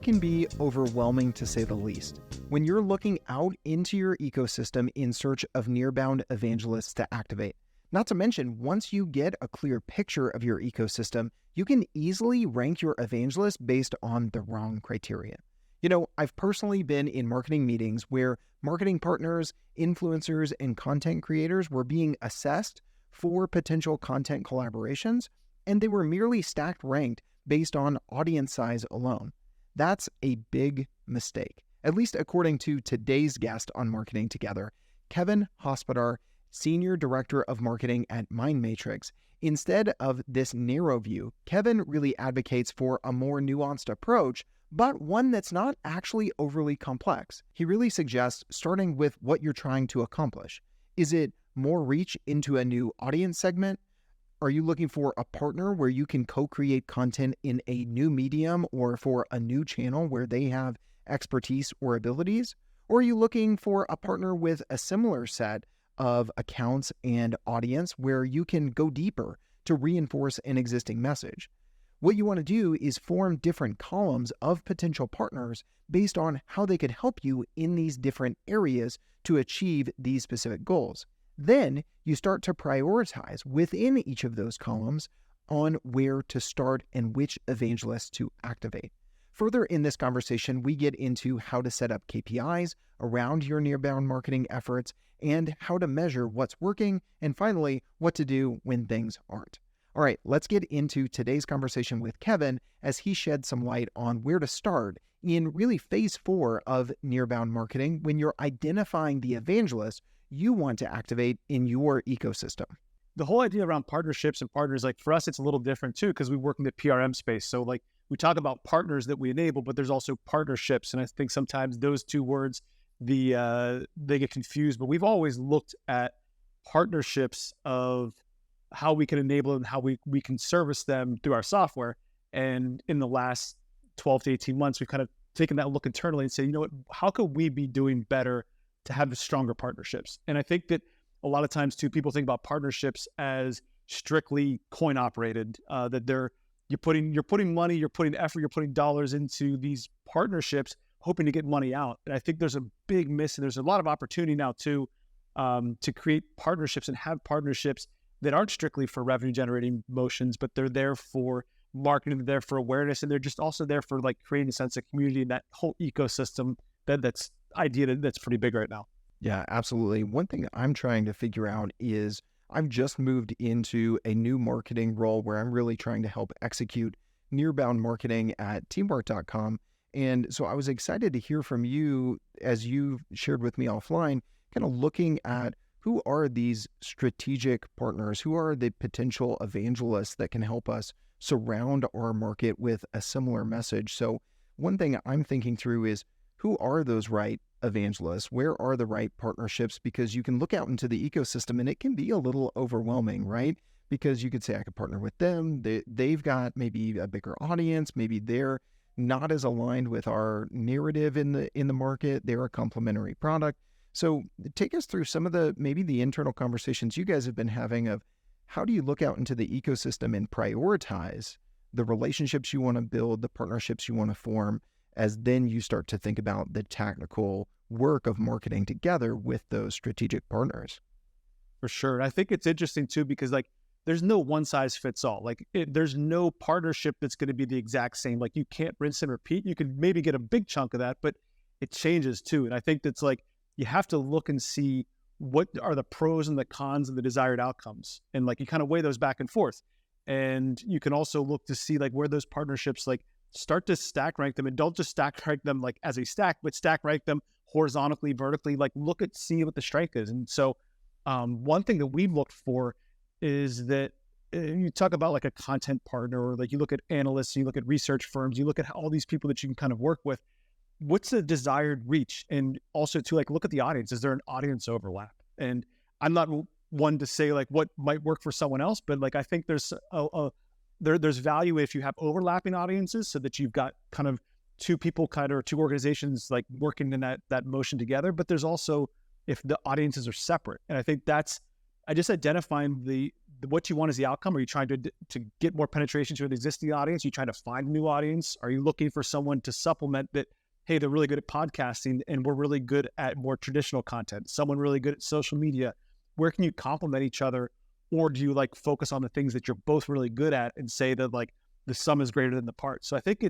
can be overwhelming to say the least. When you're looking out into your ecosystem in search of nearbound evangelists to activate. Not to mention, once you get a clear picture of your ecosystem, you can easily rank your evangelists based on the wrong criteria. You know, I've personally been in marketing meetings where marketing partners, influencers, and content creators were being assessed for potential content collaborations, and they were merely stacked ranked based on audience size alone. That's a big mistake, at least according to today's guest on Marketing Together, Kevin Hospodar, Senior Director of Marketing at Mindmatrix. Instead of this narrow view, Kevin really advocates for a more nuanced approach, but one that's not actually overly complex. He really suggests starting with what you're trying to accomplish. Is it more reach into a new audience segment? Are you looking for a partner where you can co-create content in a new medium or for a new channel where they have expertise or abilities? Or are you looking for a partner with a similar set of accounts and audience where you can go deeper to reinforce an existing message? What you want to do is form different columns of potential partners based on how they could help you in these different areas to achieve these specific goals. Then you start to prioritize within each of those columns on where to start and which evangelists to activate. Further in this conversation, we get into how to set up KPIs around your nearbound marketing efforts and how to measure what's working, and finally, what to do when things aren't. All right, let's get into today's conversation with Kevin as he sheds some light on where to start in really phase 4 of nearbound marketing when you're identifying the evangelists you want to activate in your ecosystem. The whole idea around partnerships and partners, like for us, it's a little different too, because we work in the PRM space. So like we talk about partners that we enable, but there's also partnerships. And I think sometimes those two words, they get confused, but we've always looked at partnerships of how we can enable them, how we can service them through our software. And in the last 12 to 18 months, we've kind of taken that look internally and said, you know what, how could we be doing better to have stronger partnerships? And I think that a lot of times too, people think about partnerships as strictly coin operated, that you're putting money, you're putting effort, you're putting dollars into these partnerships, hoping to get money out. And I think there's a big miss, and there's a lot of opportunity now too, to create partnerships and have partnerships that aren't strictly for revenue generating motions, but they're there for marketing, they're there for awareness, and they're just also there for like creating a sense of community and that whole ecosystem that's pretty big right now. Yeah, absolutely. One thing I'm trying to figure out is I've just moved into a new marketing role where I'm really trying to help execute nearbound marketing at teamwork.com. And so I was excited to hear from you as you shared with me offline, kind of looking at who are these strategic partners, who are the potential evangelists that can help us surround our market with a similar message. So one thing I'm thinking through is, who are those right evangelists? Where are the right partnerships? Because you can look out into the ecosystem and it can be a little overwhelming, right? Because you could say, I could partner with them. They've got maybe a bigger audience. Maybe they're not as aligned with our narrative in the market. They're a complementary product. So take us through some of maybe the internal conversations you guys have been having of how do you look out into the ecosystem and prioritize the relationships you want to build, the partnerships you want to form, as then you start to think about the technical work of marketing together with those strategic partners. For sure. And I think it's interesting too, because like there's no one size fits all. Like there's no partnership that's going to be the exact same. Like you can't rinse and repeat. You can maybe get a big chunk of that, but it changes too. And I think that's like, you have to look and see what are the pros and the cons and the desired outcomes. And like, you kind of weigh those back and forth. And you can also look to see like where those partnerships, like start to stack rank them, and don't just stack rank them like as a stack, but stack rank them horizontally, vertically, like see what the strength is. And so one thing that we've looked for is that you talk about like a content partner, or like you look at analysts, you look at research firms, you look at all these people that you can kind of work with. What's the desired reach? And also to like, look at the audience. Is there an audience overlap? And I'm not one to say like what might work for someone else, but like, I think there's there's value if you have overlapping audiences, so that you've got kind of two people or two organizations like working in that motion together. But there's also if the audiences are separate. And I think I just identifying what you want is the outcome? Are you trying to get more penetration to an existing audience? Are you trying to find a new audience? Are you looking for someone to supplement that? Hey, they're really good at podcasting and we're really good at more traditional content. Someone really good at social media. Where can you complement each other? Or do you like focus on the things that you're both really good at and say that like the sum is greater than the part? So I think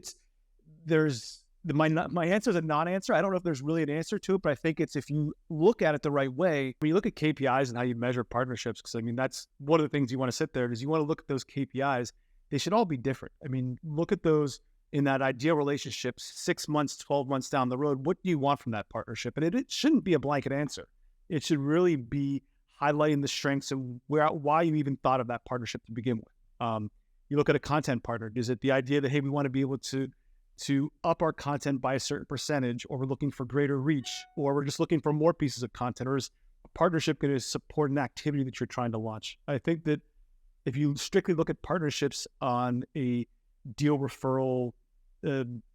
my answer is a non-answer. I don't know if there's really an answer to it, but I think it's if you look at it the right way, when you look at KPIs and how you measure partnerships, because I mean, that's one of the things you want to sit there is you want to look at those KPIs. They should all be different. I mean, look at those in that ideal relationship, 6 months, 12 months down the road. What do you want from that partnership? And it shouldn't be a blanket answer. It should really be highlighting the strengths and why you even thought of that partnership to begin with. You look at a content partner. Is it the idea that, hey, we want to be able to up our content by a certain percentage, or we're looking for greater reach, or we're just looking for more pieces of content, or is a partnership going to support an activity that you're trying to launch? I think that if you strictly look at partnerships on a deal referral,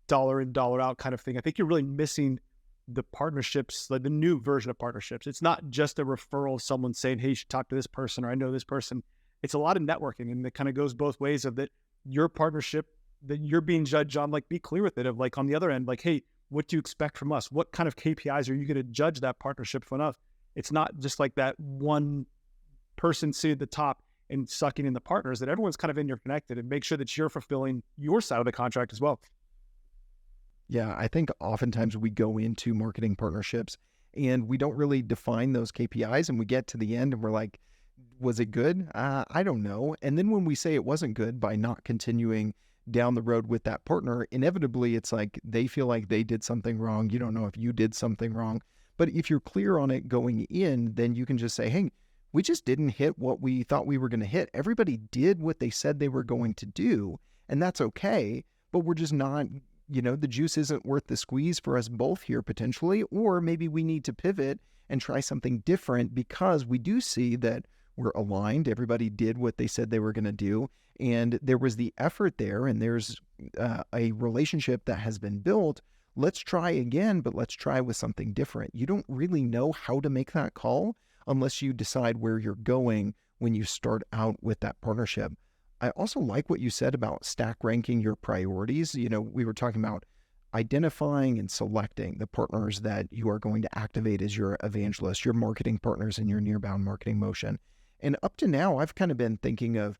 dollar in, dollar out kind of thing, I think you're really missing the partnerships, like the new version of partnerships. It's not just a referral of someone saying, hey, you should talk to this person, or I know this person. It's a lot of networking, and it kind of goes both ways of that your partnership that you're being judged on, like be clear with it of like on the other end, like, hey, what do you expect from us? What kind of KPIs are you going to judge that partnership from us? It's not just like that one person sitting at the top and sucking in the partners, that everyone's kind of interconnected, and make sure that you're fulfilling your side of the contract as well. Yeah, I think oftentimes we go into marketing partnerships and we don't really define those KPIs, and we get to the end and we're like, was it good? I don't know. And then when we say it wasn't good by not continuing down the road with that partner, inevitably it's like they feel like they did something wrong. You don't know if you did something wrong. But if you're clear on it going in, then you can just say, hey, we just didn't hit what we thought we were going to hit. Everybody did what they said they were going to do, and that's okay. But we're just not, the juice isn't worth the squeeze for us both here potentially, or maybe we need to pivot and try something different because we do see that we're aligned. Everybody did what they said they were going to do. And there was the effort there, and there's a relationship that has been built. Let's try again, but let's try with something different. You don't really know how to make that call unless you decide where you're going when you start out with that partnership. I also like what you said about stack ranking your priorities. We were talking about identifying and selecting the partners that you are going to activate as your evangelist, your marketing partners in your Nearbound marketing motion. And up to now, I've kind of been thinking of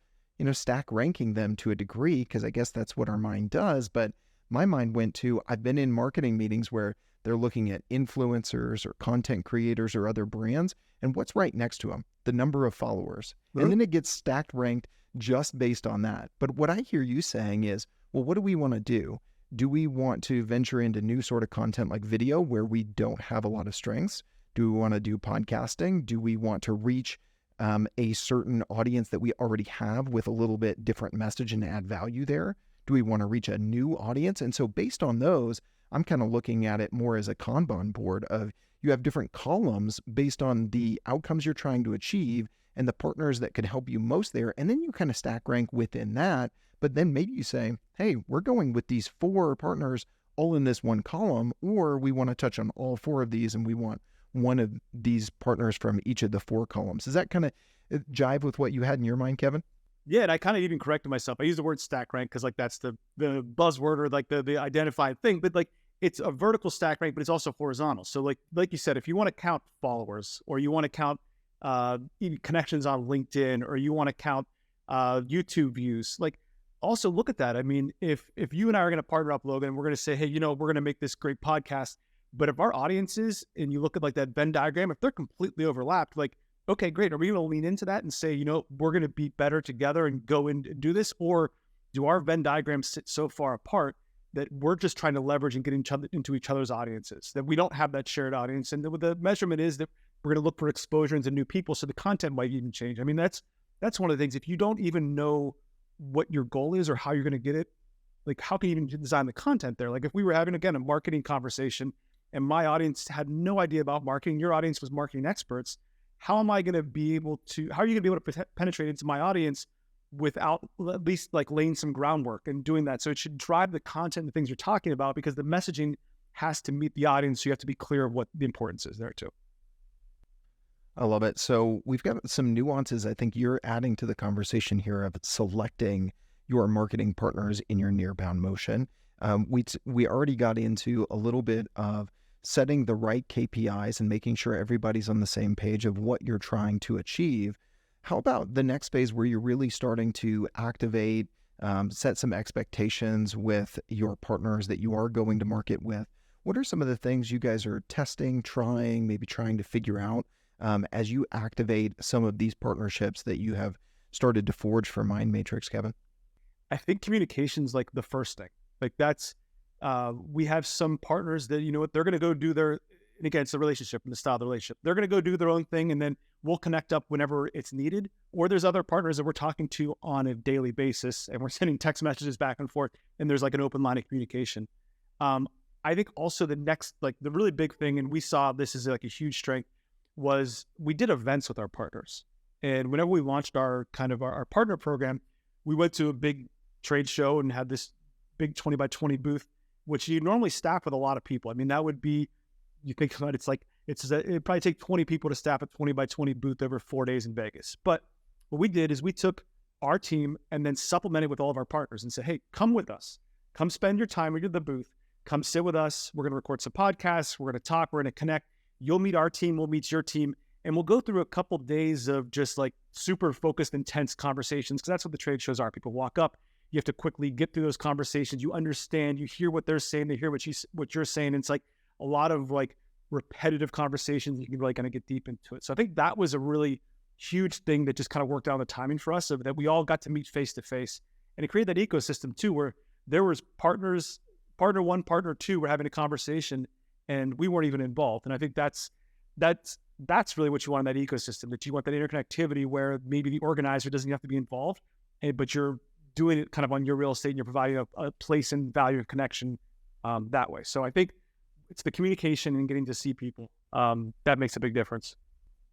stack ranking them to a degree, because I guess that's what our mind does. But my mind went to, I've been in marketing meetings where they're looking at influencers or content creators or other brands, and what's right next to them? The number of followers. And then it gets stacked ranked just based on that. But what I hear you saying is, well, what do we want to do? Do we want to venture into new sort of content like video where we don't have a lot of strengths? Do we want to do podcasting? Do we want to reach a certain audience that we already have with a little bit different message and add value there? Do we want to reach a new audience? And so based on those, I'm kind of looking at it more as a Kanban board of you have different columns based on the outcomes you're trying to achieve and the partners that could help you most there. And then you kind of stack rank within that. But then maybe you say, hey, we're going with these 4 partners all in this one column, or we want to touch on all 4 of these and we want one of these partners from each of the 4 columns. Does that kind of jive with what you had in your mind, Kevin? Yeah, and I kind of even corrected myself. I use the word stack rank because like that's the buzzword or like the identified thing, but like it's a vertical stack rank, but it's also horizontal. So like you said, if you want to count followers, or you want to count connections on LinkedIn, or you want to count YouTube views, like also look at that. I mean, if you and I are going to partner up, Logan, we're going to say, hey, we're going to make this great podcast. But if our audiences, and you look at like that Venn diagram, if they're completely overlapped, like, okay, great. Are we going to lean into that and say, we're going to be better together and go and do this? Or do our Venn diagrams sit so far apart that we're just trying to leverage and get into each other's audiences, that we don't have that shared audience? And the measurement is that we're going to look for exposure into new people. So the content might even change. I mean, that's one of the things. If you don't even know what your goal is or how you're going to get it, like how can you even design the content there? Like if we were having, again, a marketing conversation and my audience had no idea about marketing, your audience was marketing experts, how are you going to be able to penetrate into my audience without at least like laying some groundwork and doing that? So it should drive the content, the things you're talking about, because the messaging has to meet the audience. So you have to be clear of what the importance is there too. I love it. So we've got some nuances I think you're adding to the conversation here of selecting your marketing partners in your Nearbound motion. We already got into a little bit of setting the right KPIs and making sure everybody's on the same page of what you're trying to achieve. How about the next phase where you're really starting to activate, set some expectations with your partners that you are going to market with? What are some of the things you guys are testing, trying, maybe trying to figure out as you activate some of these partnerships that you have started to forge for Mindmatrix, Kevin? I think communication's like the first thing. Like that's, we have some partners that, you know what, they're going to go do their, and again, it's the relationship and the style of the relationship. They're going to go do their own thing and then we'll connect up whenever it's needed. Or there's other partners that we're talking to on a daily basis and we're sending text messages back and forth and there's like an open line of communication. I think also the next, like the really big thing, and we saw this as like a huge strength, was we did events with our partners. And whenever we launched our kind of our partner program, we went to a big trade show and had this big 20 by 20 booth, which you normally staff with a lot of people. I mean, that would be, you think about it, it's like, it'd probably take 20 people to staff a 20 by 20 booth over 4 days in Vegas. But what we did is we took our team and then supplemented with all of our partners and said, hey, come with us. Come spend your time at the booth. Come sit with us. We're going to record some podcasts. We're going to talk. We're going to connect. You'll meet our team. We'll meet your team. And we'll go through a couple days of just like super focused, intense conversations, because that's what the trade shows are. People walk up. You have to quickly get through those conversations. You understand. You hear what they're saying. They hear what you're saying. And it's like a lot of like repetitive conversations. You can really kind of get deep into it. So I think that was a really huge thing that just kind of worked out the timing for us, that we all got to meet face to face. And it created that ecosystem too, where there was partners, partner one, partner two were having a conversation and we weren't even involved. And I think that's really what you want in that ecosystem, that you want that interconnectivity where maybe the organizer doesn't have to be involved, but you're doing it kind of on your real estate and you're providing a place and value and connection that way. So I think it's the communication and getting to see people that makes a big difference.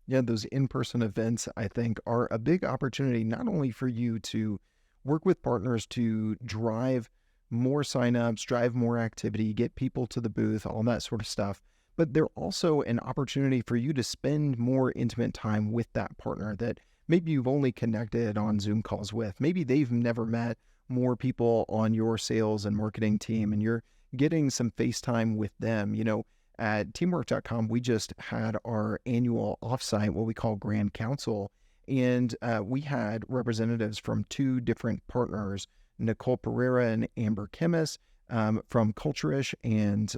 Yeah, those in-person events, I think, are a big opportunity, not only for you to work with partners to drive more signups, drive more activity, get people to the booth, all that sort of stuff, but they're also an opportunity for you to spend more intimate time with that partner that maybe you've only connected on Zoom calls with. Maybe they've never met more people on your sales and marketing team, and you're getting some FaceTime with them. You know, at teamwork.com, we just had our annual offsite, what we call Grand Council, and we had representatives from 2 different partners, Nicole Pereira and Amber Kimmis from Culturish, and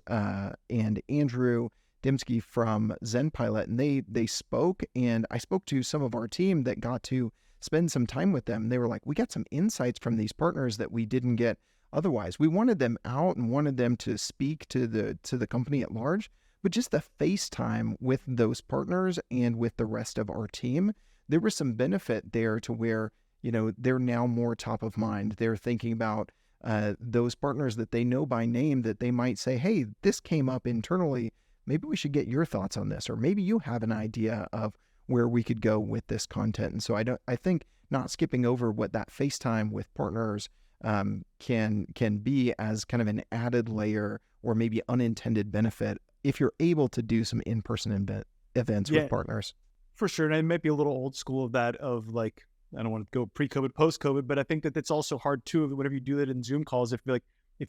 Andrew Dimsky from Zen Pilot, and they spoke, and I spoke to some of our team that got to spend some time with them. They were like, we got some insights from these partners that we didn't get otherwise. We wanted them out and wanted them to speak to the company at large, but just the FaceTime with those partners and with the rest of our team, there was some benefit there to where, you know, they're now more top of mind. They're thinking about those partners that they know by name, that they might say, hey, this came up internally. Maybe we should get your thoughts on this, or maybe you have an idea of where we could go with this content. And so I think not skipping over what that FaceTime with partners can be as kind of an added layer or maybe unintended benefit if you're able to do some in-person events with partners. For sure. And it might be a little old school of that, of like, I don't want to go pre-COVID, post-COVID, but I think that it's also hard too, whenever you do that in Zoom calls, if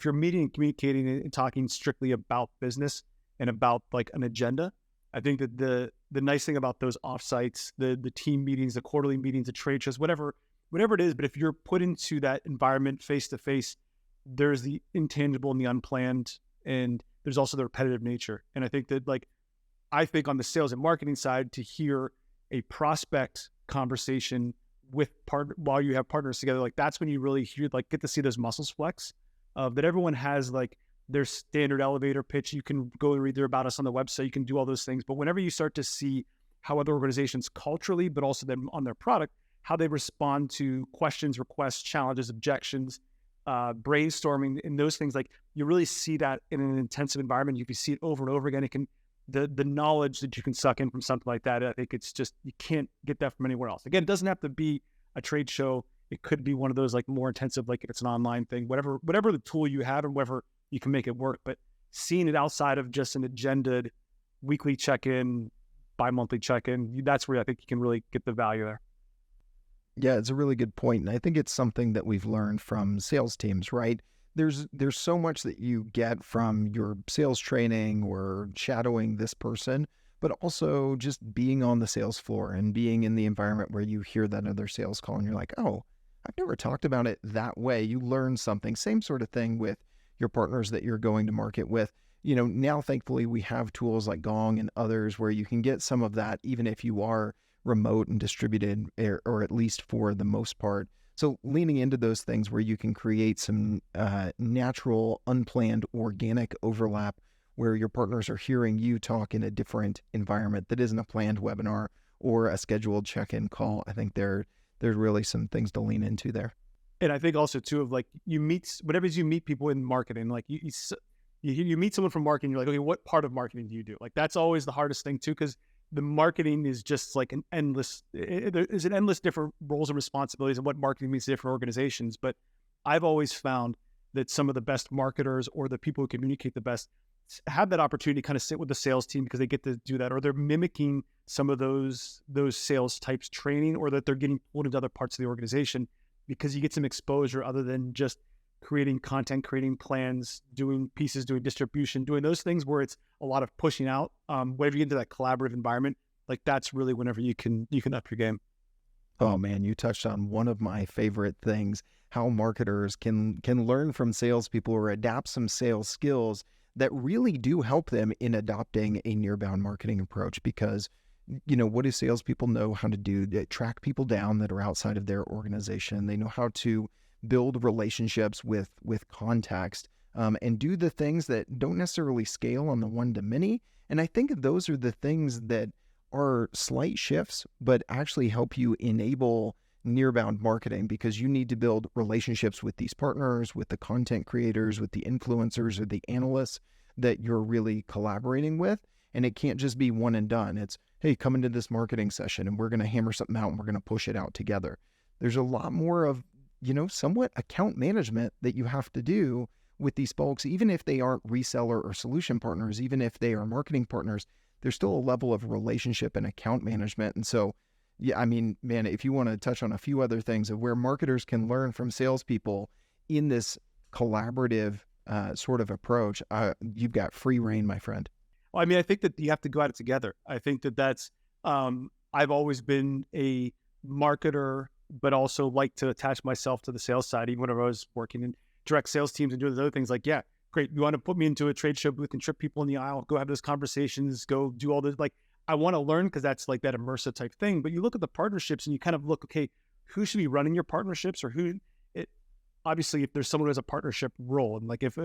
you're meeting and communicating and talking strictly about business and about like an agenda, I think that the nice thing about those offsites, the team meetings, the quarterly meetings, the trade shows, whatever it is, but if you're put into that environment face to face, there's the intangible and the unplanned, and there's also the repetitive nature. And I think that on the sales and marketing side, to hear a prospect conversation while you have partners together, like that's when you really get to see those muscles flex, that everyone has like their standard elevator pitch. You can go and read their about us on the website. You can do all those things. But whenever you start to see how other organizations culturally, but also then on their product, how they respond to questions, requests, challenges, objections, brainstorming, and those things, like you really see that in an intensive environment. You can see it over and over again. It can, the knowledge that you can suck in from something like that, I think it's just, you can't get that from anywhere else. Again, it doesn't have to be a trade show. It could be one of those like more intensive, like if it's an online thing, whatever the tool you have and whatever you can make it work. But seeing it outside of just an agendaed weekly check-in, bi-monthly check-in. That's where I think you can really get the value there. Yeah, it's a really good point. And I think it's something that we've learned from sales teams, right? There's so much that you get from your sales training or shadowing this person, but also just being on the sales floor and being in the environment where you hear that other sales call and you're like, oh, I've never talked about it that way. You learn something. Same sort of thing with your partners that you're going to market with. Now thankfully we have tools like Gong and others where you can get some of that, even if you are remote and distributed, or at least for the most part. So leaning into those things where you can create some natural, unplanned, organic overlap where your partners are hearing you talk in a different environment that isn't a planned webinar or a scheduled check-in call. I think there's really some things to lean into there. And I think also too of like whenever you meet people in marketing, like you meet someone from marketing, you're like, okay, what part of marketing do you do? Like that's always the hardest thing too, because the marketing is just like there's an endless different roles and responsibilities and what marketing means to different organizations. But I've always found that some of the best marketers or the people who communicate the best have that opportunity to kind of sit with the sales team because they get to do that, or they're mimicking some of those sales types training, or that they're getting pulled into other parts of the organization because you get some exposure other than just creating content, creating plans, doing pieces, doing distribution, doing those things where it's a lot of pushing out. Whenever you get into that collaborative environment, like that's really whenever you can up your game. Oh man, you touched on one of my favorite things, how marketers can learn from salespeople or adapt some sales skills that really do help them in adopting a nearbound marketing approach. Because, what do salespeople know how to do? They track people down that are outside of their organization. They know how to build relationships with context, and do the things that don't necessarily scale on the one-to-many. And I think those are the things that are slight shifts, but actually help you enable nearbound marketing, because you need to build relationships with these partners, with the content creators, with the influencers or the analysts that you're really collaborating with. And it can't just be one and done. It's, hey, come into this marketing session and we're going to hammer something out and we're going to push it out together. There's a lot more of, somewhat account management that you have to do with these folks, even if they aren't reseller or solution partners, even if they are marketing partners, there's still a level of relationship and account management. And so, yeah, I mean, man, if you want to touch on a few other things of where marketers can learn from salespeople in this collaborative sort of approach, you've got free reign, my friend. Well, I mean, I think that you have to go at it together. I think that's, I've always been a marketer, but also like to attach myself to the sales side, even whenever I was working in direct sales teams and doing those other things. Like, yeah, great. You want to put me into a trade show booth and trip people in the aisle, go have those conversations, go do all this. Like, I want to learn because that's like that immersive type thing. But you look at the partnerships and you kind of look, okay, who should be running your partnerships, or obviously if there's someone who has a partnership role, and like if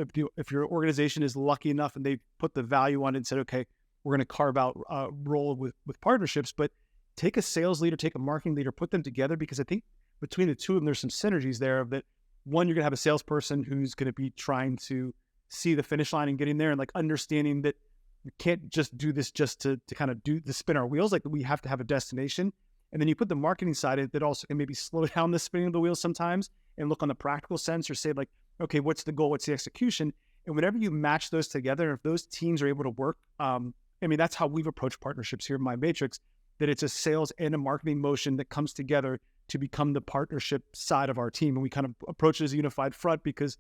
your organization is lucky enough and they put the value on it and said, okay, we're going to carve out a role with partnerships, but take a sales leader, take a marketing leader, put them together, because I think between the two of them, there's some synergies there of that. One, you're going to have a salesperson who's going to be trying to see the finish line and getting there, and like understanding that you can't just do this just to kind of do the spin our wheels. Like we have to have a destination. And then you put the marketing side in it that also can maybe slow down the spinning of the wheels sometimes and look on the practical sense, or say like, okay, what's the goal? What's the execution? And whenever you match those together, if those teams are able to work, I mean, that's how we've approached partnerships here in Mindmatrix, that it's a sales and a marketing motion that comes together to become the partnership side of our team. And we kind of approach it as a unified front, because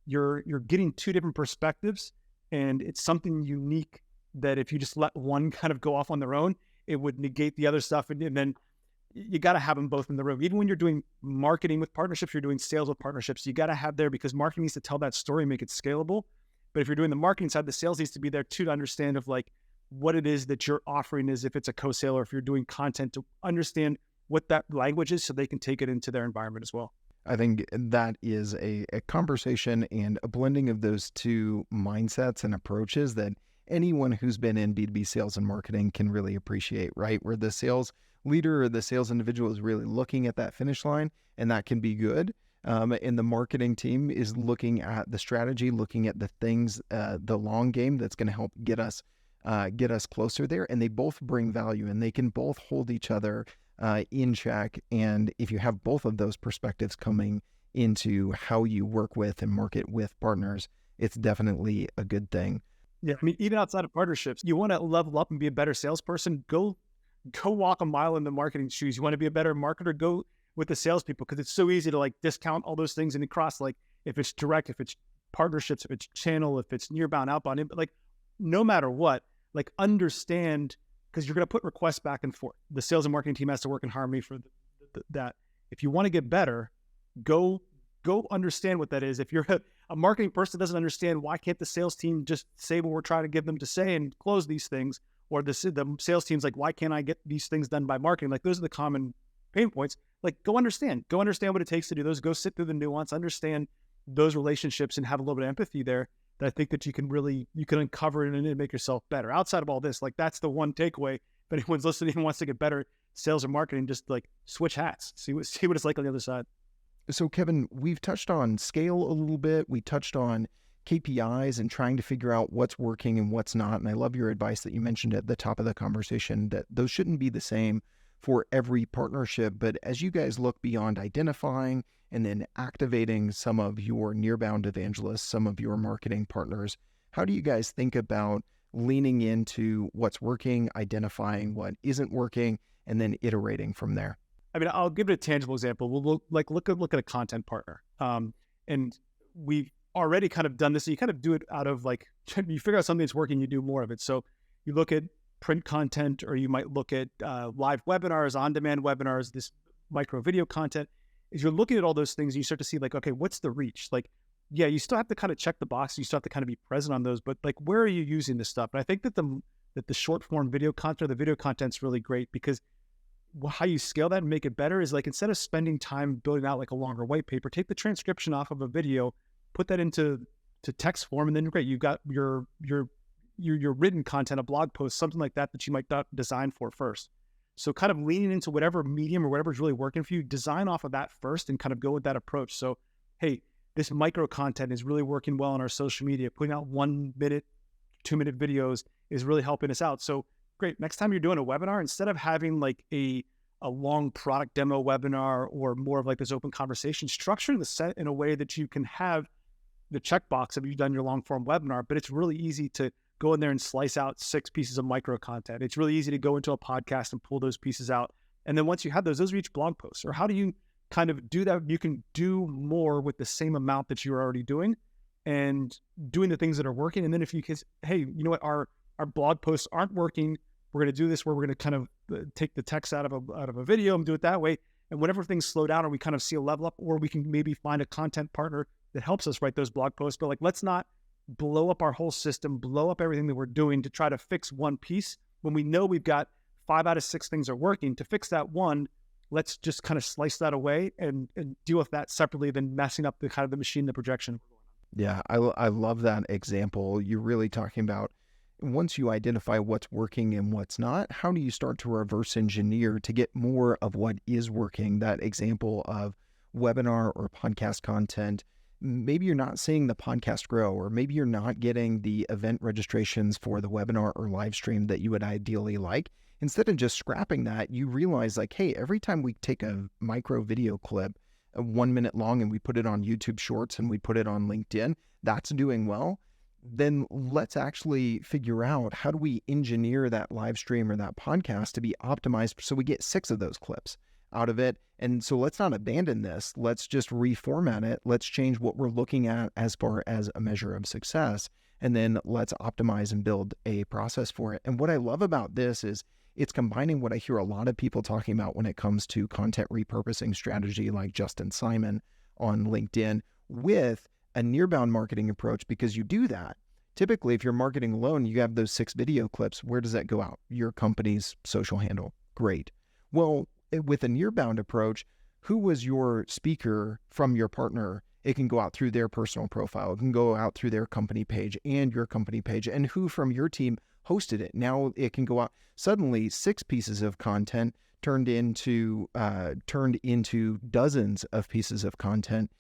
you're getting two different perspectives, and it's something unique that if you just let one kind of go off on their own, it would negate the other stuff. And then you got to have them both in the room. Even when you're doing marketing with partnerships, you're doing sales with partnerships, you got to have there, because marketing needs to tell that story and make it scalable. But if you're doing the marketing side, the sales needs to be there too, to understand of like what it is that you're offering is, if it's a co-sale or if you're doing content, to understand what that language is so they can take it into their environment as well. I think that is a conversation and a blending of those two mindsets and approaches that anyone who's been in B2B sales and marketing can really appreciate, right? Where the sales leader or the sales individual is really looking at that finish line, and that can be good. And the marketing team is looking at the strategy, looking at the things, the long game that's going to help get us closer there. And they both bring value, and they can both hold each other in check. And if you have both of those perspectives coming into how you work with and market with partners, it's definitely a good thing. Yeah. I mean, even outside of partnerships, you want to level up and be a better salesperson, go walk a mile in the marketing shoes. You want to be a better marketer, go with the salespeople, because it's so easy to like discount all those things and cross, like if it's direct, if it's partnerships, if it's channel, if it's nearbound, outbound, like no matter what, like understand, because you're going to put requests back and forth. The sales and marketing team has to work in harmony for that. If you want to get better, go understand what that is. If you're a marketing person that doesn't understand, why can't the sales team just say what we're trying to get them to say and close these things? Or the sales team's like, why can't I get these things done by marketing? Like those are the common pain points. Like go understand what it takes to do those. Go sit through the nuance, understand those relationships, and have a little bit of empathy there. That I think that you can uncover it and make yourself better. Outside of all this, like that's the one takeaway. If anyone's listening and wants to get better, sales or marketing, just like switch hats, see what it's like on the other side. So Kevin, we've touched on scale a little bit. We touched on KPIs and trying to figure out what's working and what's not. And I love your advice that you mentioned at the top of the conversation, that those shouldn't be the same for every partnership. But as you guys look beyond identifying and then activating some of your nearbound evangelists, some of your marketing partners, how do you guys think about leaning into what's working, identifying what isn't working, and then iterating from there? I mean, I'll give it a tangible example. We'll look at a content partner. And we've already kind of done this. So you kind of do it out of like, you figure out something that's working, you do more of it. So you look at print content, or you might look at live webinars, on-demand webinars, this micro video content. As you're looking at all those things, you start to see like, okay, what's the reach? Like, yeah, you still have to kind of check the box. You still have to kind of be present on those, but like, where are you using this stuff? And I think that the short form video content, the video content's really great, because how you scale that and make it better is like, instead of spending time building out like a longer white paper, take the transcription off of a video, put that into text form, and then great, you've got your written content, a blog post, something like that you might not design for first. So kind of leaning into whatever medium or whatever's really working for you, design off of that first and kind of go with that approach. So, hey, this micro content is really working well on our social media. Putting out 1 minute, 2 minute videos is really helping us out. So great. Next time you're doing a webinar, instead of having like a long product demo webinar or more of like this open conversation, structure the set in a way that you can have the checkbox of you've done your long form webinar, but it's really easy to go in there and slice out 6 pieces of micro content. It's really easy to go into a podcast and pull those pieces out. And then once you have those are each blog posts. Or how do you kind of do that? You can do more with the same amount that you're already doing and doing the things that are working. And then if you can, hey, you know what, our blog posts aren't working, we're going to do this where we're going to kind of take the text out of a video and do it that way. And whenever things slow down or we kind of see a level up, or we can maybe find a content partner that helps us write those blog posts. But like, let's not blow up our whole system, blow up everything that we're doing to try to fix one piece when we know we've got 5 out of 6 things are working. To fix that one, let's just kind of slice that away and deal with that separately than messing up the kind of the machine, the projection. Yeah, I love that example. You're really talking about, once you identify what's working and what's not, how do you start to reverse engineer to get more of what is working? That example of webinar or podcast content, maybe you're not seeing the podcast grow, or maybe you're not getting the event registrations for the webinar or live stream that you would ideally like. Instead of just scrapping that, you realize like, hey, every time we take a micro video clip, 1 minute long, and we put it on YouTube Shorts and we put it on LinkedIn, that's doing well. Then let's actually figure out, how do we engineer that live stream or that podcast to be optimized so we get 6 of those clips out of it. And so let's not abandon this. Let's just reformat it. Let's change what we're looking at as far as a measure of success. And then let's optimize and build a process for it. And what I love about this is it's combining what I hear a lot of people talking about when it comes to content repurposing strategy, like Justin Simon on LinkedIn, with a nearbound marketing approach, because you do that. Typically, if you're marketing alone, you have those 6 video clips. Where does that go out? Your company's social handle. Great. Well, with a nearbound approach, who was your speaker from your partner? It can go out through their personal profile. It can go out through their company page and your company page, and who from your team hosted it. Now it can go out. Suddenly 6 pieces of content turned into dozens of pieces of content,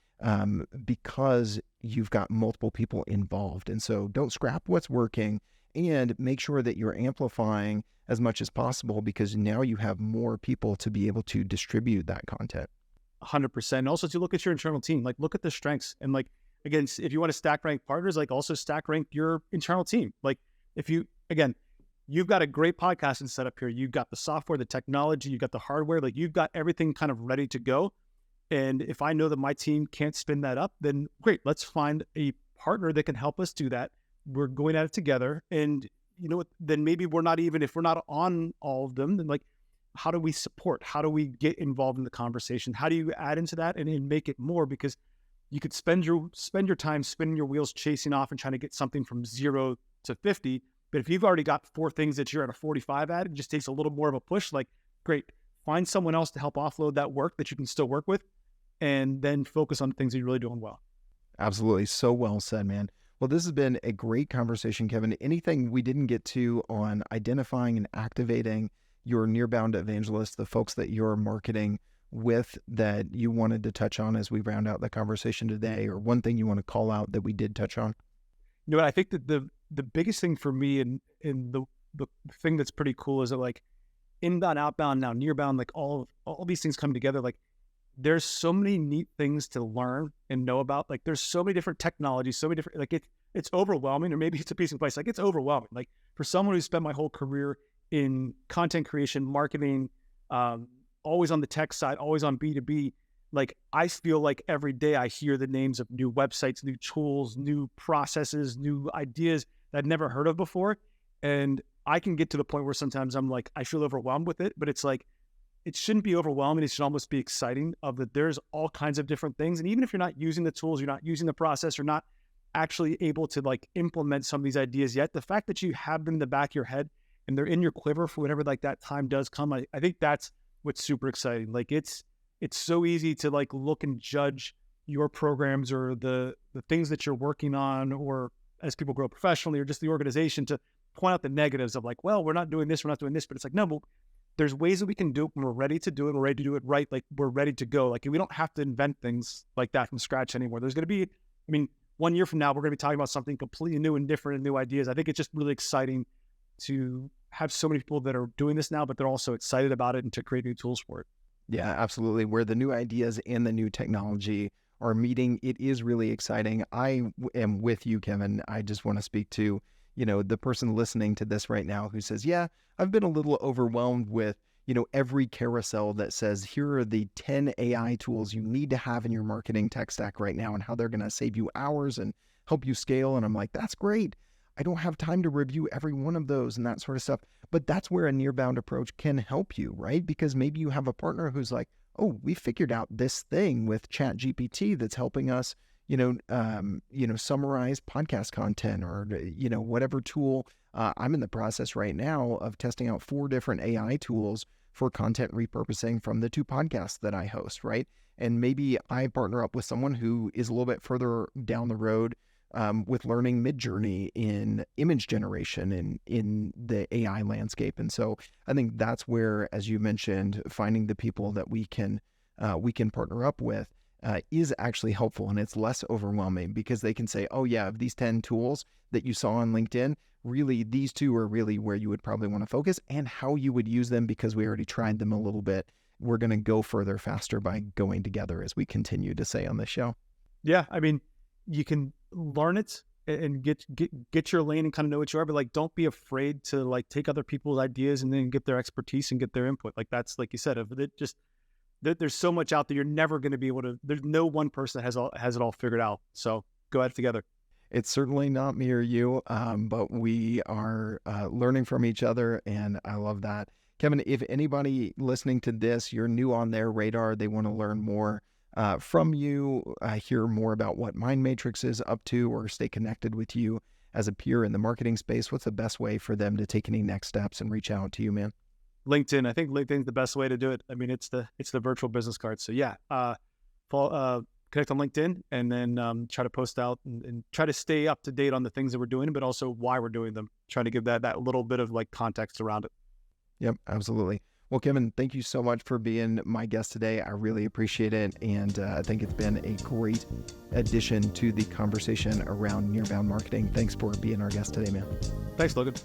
because you've got multiple people involved. And so don't scrap what's working, and make sure that you're amplifying as much as possible, because now you have more people to be able to distribute that content. 100%. Also, to look at your internal team, like look at the strengths, and like again, if you want to stack rank partners, like also stack rank your internal team. Like if you, again, you've got a great podcasting setup here. You've got the software, the technology, you've got the hardware, like you've got everything kind of ready to go. And if I know that my team can't spin that up, then great, let's find a partner that can help us do that. We're going at it together. And you know what, then maybe we're not even, if we're not on all of them, then like, how do we support? How do we get involved in the conversation? How do you add into that and make it more? Because you could spend your time spinning your wheels, chasing off and trying to get something from 0 to 50. But if you've already got 4 things that you're at a 45 at, it just takes a little more of a push. Like, great, find someone else to help offload that work that you can still work with, and then focus on the things that you're really doing well. Absolutely. So well said, man. Well, this has been a great conversation, Kevin. Anything we didn't get to on identifying and activating your Nearbound evangelists, the folks that you're marketing with, that you wanted to touch on as we round out the conversation today, or one thing you want to call out that we did touch on? You know, I think that the biggest thing for me and the thing that's pretty cool is that like inbound, outbound, now Nearbound, like all these things come together. Like there's so many neat things to learn and know about. Like there's so many different technologies, so many different, like it's overwhelming, or maybe it's a piece of advice. Like it's overwhelming. Like for someone who spent my whole career in content creation, marketing, always on the tech side, always on B2B, like I feel like every day I hear the names of new websites, new tools, new processes, new ideas that I'd never heard of before. And I can get to the point where sometimes I'm like, I feel overwhelmed with it, but it's like, it shouldn't be overwhelming. It should almost be exciting of that there's all kinds of different things. And even if you're not using the tools, you're not using the process, you're not actually able to like implement some of these ideas yet, the fact that you have them in the back of your head and they're in your quiver for whenever like that time does come, I think that's what's super exciting. Like it's so easy to like look and judge your programs or the things that you're working on, or as people grow professionally, or just the organization, to point out the negatives of like, well, we're not doing this, but it's like, no, well, there's ways that we can do it when we're ready to do it. We're ready to do it right. Like we're ready to go. Like we don't have to invent things like that from scratch anymore. There's going to be, 1 year from now, we're going to be talking about something completely new and different and new ideas. I think it's just really exciting to have so many people that are doing this now, but they're also excited about it and to create new tools for it. Yeah, absolutely. Where the new ideas and the new technology are meeting, it is really exciting. I am with you, Kevin. I just want to speak to, the person listening to this right now who says, yeah, I've been a little overwhelmed with, every carousel that says, here are the 10 AI tools you need to have in your marketing tech stack right now and how they're going to save you hours and help you scale. And I'm like, that's great. I don't have time to review every one of those and that sort of stuff. But that's where a Nearbound approach can help you, right? Because maybe you have a partner who's like, oh, we figured out this thing with ChatGPT that's helping us, summarize podcast content, or, whatever tool. I'm in the process right now of testing out 4 different AI tools for content repurposing from the 2 podcasts that I host, right? And maybe I partner up with someone who is a little bit further down the road with learning Midjourney in image generation and in the AI landscape. And so I think that's where, as you mentioned, finding the people that we can partner up with is actually helpful, and it's less overwhelming because they can say, oh yeah, of these 10 tools that you saw on LinkedIn, really these 2 are really where you would probably want to focus, and how you would use them, because we already tried them a little bit. We're going to go further faster by going together, as we continue to say on this show. Yeah, you can learn it and get your lane and kind of know what you are, but like don't be afraid to like take other people's ideas and then get their expertise and get their input. Like that's, like you said, there's so much out there. You're never going to be able to, there's no one person that has it all figured out. So go at it together. It's certainly not me or you, but we are learning from each other, and I love that. Kevin, if anybody listening to this, you're new on their radar, they want to learn more from you, hear more about what Mindmatrix is up to, or stay connected with you as a peer in the marketing space, what's the best way for them to take any next steps and reach out to you, man? LinkedIn. I think LinkedIn's the best way to do it. It's the virtual business card. So yeah, connect on LinkedIn, and then try to post out and try to stay up to date on the things that we're doing, but also why we're doing them. Trying to give that little bit of like context around it. Yep, absolutely. Well, Kevin, thank you so much for being my guest today. I really appreciate it. And I think it's been a great addition to the conversation around Nearbound marketing. Thanks for being our guest today, man. Thanks, Logan.